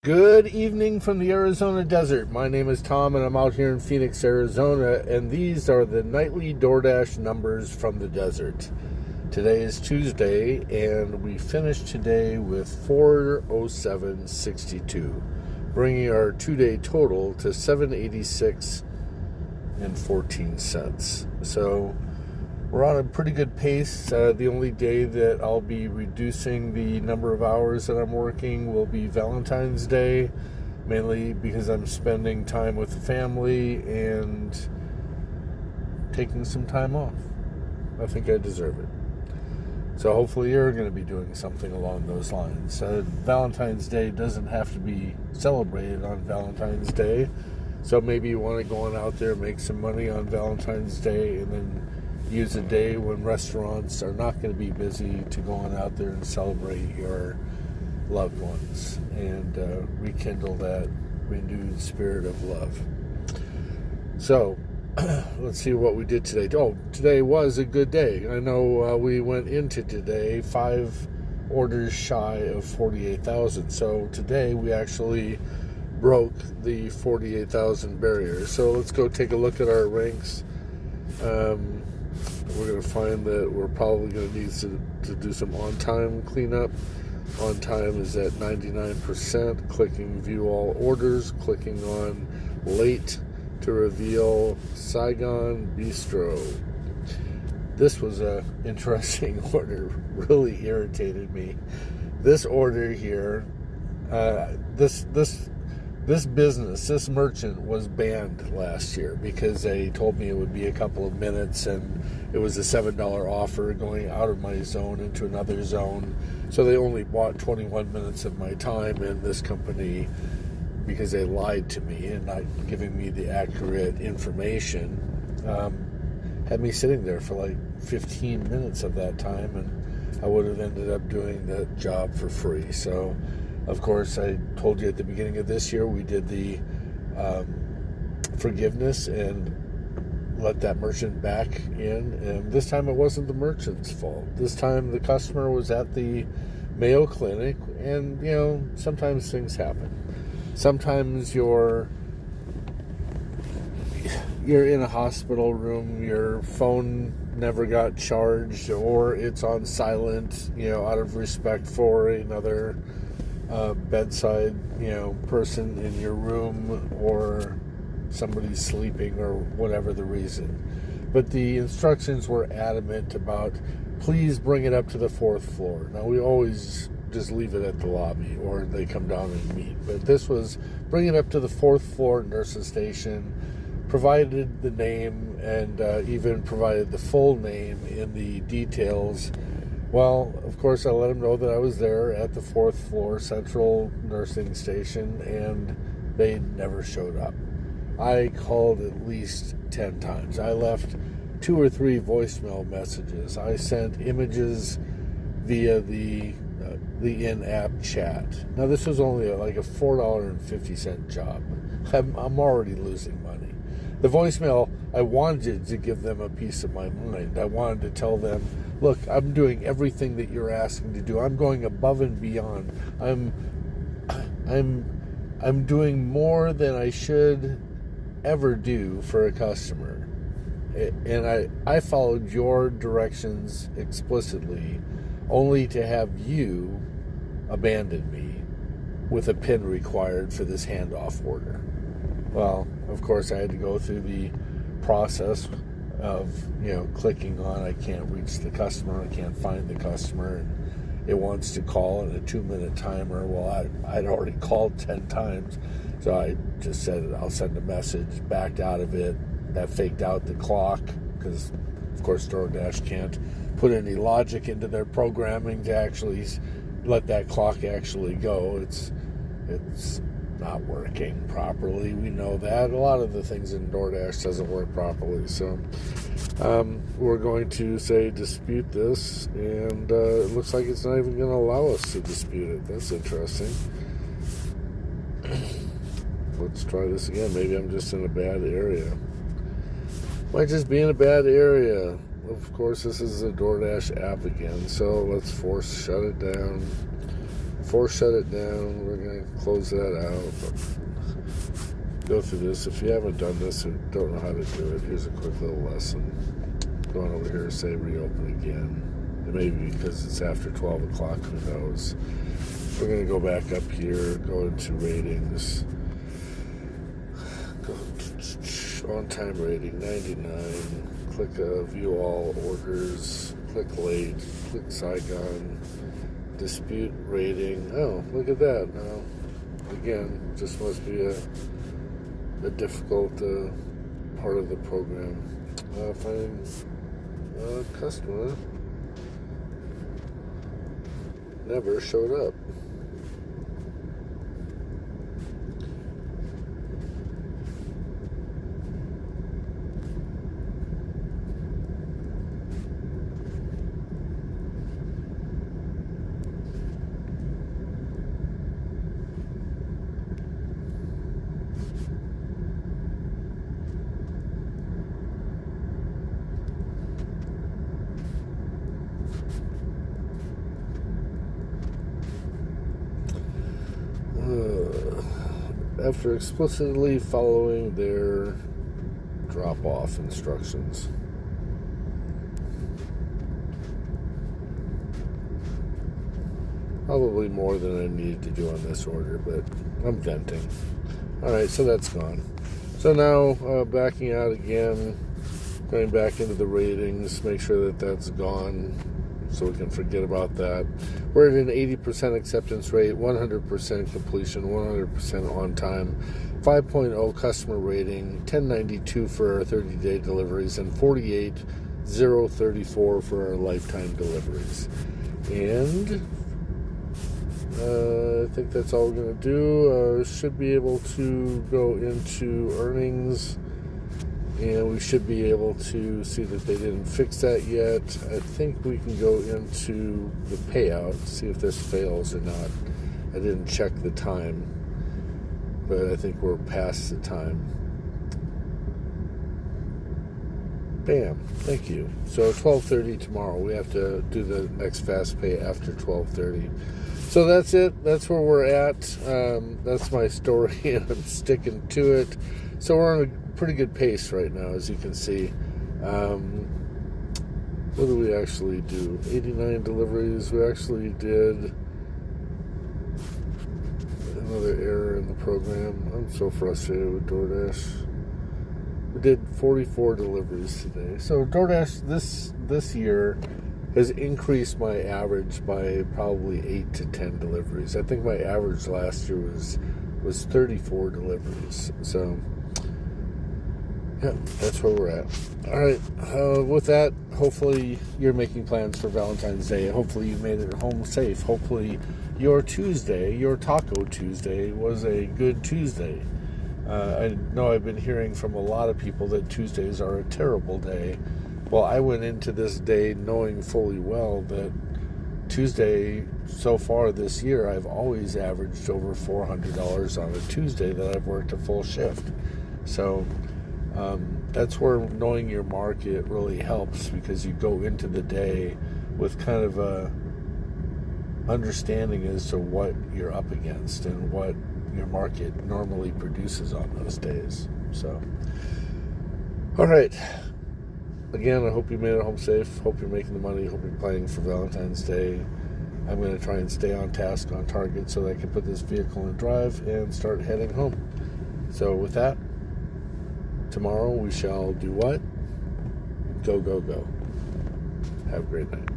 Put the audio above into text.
Good evening from the Arizona desert. My name is Tom and I'm out here in Phoenix, Arizona, and these are the nightly DoorDash numbers from the desert. Today is Tuesday and we finished today with 407.62, bringing our 2-day total to 786 and 14 cents. So we're on a pretty good pace. The only day that I'll be reducing the number of hours that I'm working will be Valentine's Day, mainly because I'm spending time with the family and taking some time off. I think I deserve it. So hopefully you're going to be doing something along those lines. Valentine's Day doesn't have to be celebrated on Valentine's Day. So maybe you want to go on out there, make some money on Valentine's Day, and then use a day when restaurants are not going to be busy to go on out there and celebrate your loved ones and rekindle that renewed spirit of love. So let's see what we did today. Oh, today was a good day. I know we went into today 5 orders shy of 48,000. So today we actually broke the 48,000 barrier. So let's go take a look at our ranks. We're going to find that we're probably going to need to do some on-time cleanup. On time is at 99%. Clicking view all orders. Clicking on late to reveal Saigon Bistro. This was a interesting order. Really irritated me. This order here, this business, this merchant was banned last year because they told me it would be a couple of minutes and it was a $7 offer going out of my zone into another zone. So they only bought 21 minutes of my time, and this company, because they lied to me and not giving me the accurate information, had me sitting there for like 15 minutes of that time, and I would have ended up doing that job for free. So of course, I told you at the beginning of this year, we did the forgiveness and let that merchant back in. And this time it wasn't the merchant's fault. This time the customer was at the Mayo Clinic, and, you know, sometimes things happen. Sometimes you're in a hospital room, your phone never got charged, or it's on silent, you know, out of respect for another bedside, you know, person in your room, or somebody's sleeping, or whatever the reason. But the instructions were adamant about, please bring it up to the 4th floor. Now, we always just leave it at the lobby, or they come down and meet. But this was, bring it up to the 4th floor nurse's station, provided the name, and even provided the full name in the details. Well, of course, I let them know that I was there at the 4th floor central nursing station, and they never showed up. I called at least 10 times. I left 2 or 3 voicemail messages. I sent images via the in-app chat. Now, this was only like a $4.50 job. I'm already losing money. The voicemail, I wanted to give them a piece of my mind. I wanted to tell them, look, I'm doing everything that you're asking to do. I'm going above and beyond. I'm doing more than I should ever do for a customer. And I followed your directions explicitly, only to have you abandon me with a PIN required for this handoff order. Well, of course, I had to go through the process of, you know, clicking on, I can't reach the customer, I can't find the customer, and it wants to call in a 2-minute timer. Well, I'd already called 10 times, so I just said, I'll send a message, backed out of it. That faked out the clock, because, of course, DoorDash can't put any logic into their programming to actually let that clock actually go. It's not working properly. We know that. A lot of the things in DoorDash doesn't work properly. So we're going to say dispute this, and it looks like it's not even going to allow us to dispute it. That's interesting. Let's try this again. Maybe I'm just in a bad area. Might just be in a bad area. Of course, this is a DoorDash app again, so let's force shut it down. force shut it down. We're going to close that out. Go through this. If you haven't done this or don't know how to do it, here's a quick little lesson. Go on over here, say reopen again. It may be because it's after 12 o'clock, who knows. We're going to go back up here, go into ratings. Go on time rating, 99. Click view all orders. Click late. Click Saigon. Dispute rating. Oh, look at that. Now, again, just must be a difficult part of the program. Find customer never showed up. After explicitly following their drop-off instructions. Probably more than I needed to do on this order, but I'm venting. Alright, so that's gone. So now, backing out again, going back into the ratings, make sure that that's gone so we can forget about that. We're at an 80% acceptance rate, 100% completion, 100% on time, 5.0 customer rating, 1092 for our 30-day deliveries, and 48034 for our lifetime deliveries. And I think that's all we're going to do. Should be able to go into earnings, and we should be able to see that they didn't fix that yet. I think we can go into the payout, see if this fails or not. I didn't check the time, but I think we're past the time. Bam, thank you. So 12:30 tomorrow. We have to do the next fast pay after 12:30. So that's it. That's where we're at. That's my story, and I'm sticking to it. So we're on a pretty good pace right now, as you can see. What do we actually do? 89 deliveries. We actually did another error in the program. I'm so frustrated with DoorDash. We did 44 deliveries today. So DoorDash this year has increased my average by probably 8 to 10 deliveries. I think my average last year was 34 deliveries. So yeah, that's where we're at. All right. With that, hopefully you're making plans for Valentine's Day. Hopefully you made it home safe. Hopefully your Tuesday, your Taco Tuesday, was a good Tuesday. I know I've been hearing from a lot of people that Tuesdays are a terrible day. Well, I went into this day knowing fully well that Tuesday, so far this year, I've always averaged over $400 on a Tuesday that I've worked a full shift. So that's where knowing your market really helps, because you go into the day with kind of a understanding as to what you're up against and what your market normally produces on those days. So, all right. Again, I hope you made it home safe. Hope you're making the money. Hope you're planning for Valentine's Day. I'm going to try and stay on task, on target, so that I can put this vehicle in drive and start heading home. So with that, tomorrow we shall do what? Go, go, go. Have a great night.